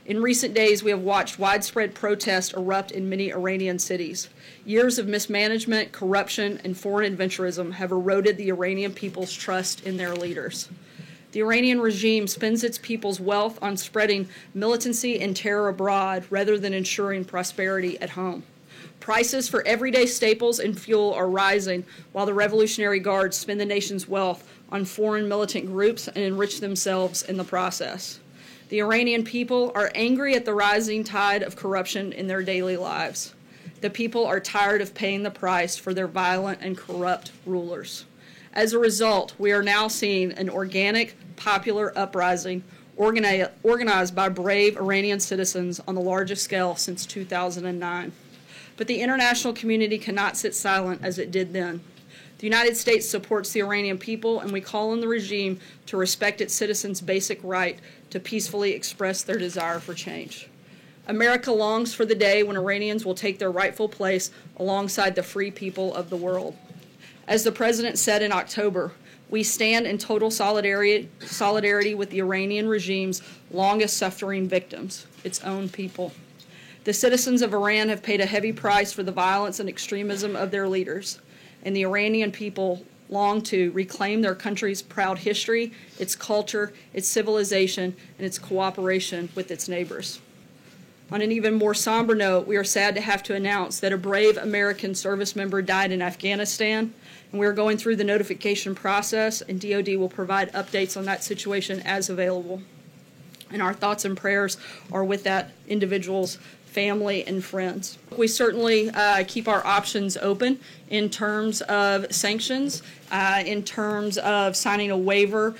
In recent days, we have watched widespread protests erupt in many Iranian cities. Years of mismanagement, corruption, and foreign adventurism have eroded the Iranian people's trust in their leaders. The Iranian regime spends its people's wealth on spreading militancy and terror abroad rather than ensuring prosperity at home. Prices for everyday staples and fuel are rising while the Revolutionary Guards spend the nation's wealth on foreign militant groups and enrich themselves in the process. The Iranian people are angry at the rising tide of corruption in their daily lives. The people are tired of paying the price for their violent and corrupt rulers. As a result, we are now seeing an organic, popular uprising organized by brave Iranian citizens on the largest scale since 2009. But the international community cannot sit silent as it did then. The United States supports the Iranian people, and we call on the regime to respect its citizens' basic right to peacefully express their desire for change. America longs for the day when Iranians will take their rightful place alongside the free people of the world. As the President said in October, we stand in total solidarity with the Iranian regime's longest-suffering victims, its own people. The citizens of Iran have paid a heavy price for the violence and extremism of their leaders, and the Iranian people long to reclaim their country's proud history, its culture, its civilization, and its cooperation with its neighbors. On an even more somber note, we are sad to have to announce that a brave American service member died in Afghanistan, and we are going through the notification process, and DoD will provide updates on that situation as available. And our thoughts and prayers are with that individual's family and friends. We certainly keep our options open in terms of sanctions, in terms of signing a waiver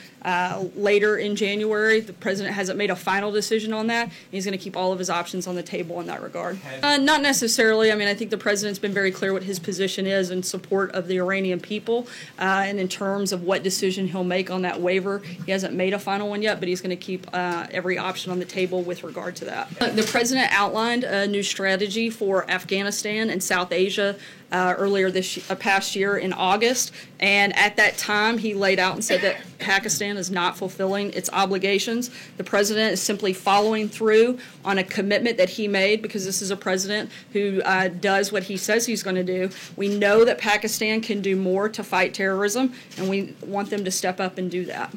later in January. The President hasn't made a final decision on that. He's going to keep all of his options on the table in that regard. Not necessarily. I mean, I think the President's been very clear what his position is in support of the Iranian people, and in terms of what decision he'll make on that waiver. He hasn't made a final one yet, but he's going to keep every option on the table with regard to that. The President outlined a new strategy for Afghanistan and South Asia earlier this past year in August, and at that time he laid out and said that Pakistan is not fulfilling its obligations. The President is simply following through on a commitment that he made, because this is a president who does what he says he's going to do. We know that Pakistan can do more to fight terrorism, and we want them to step up and do that.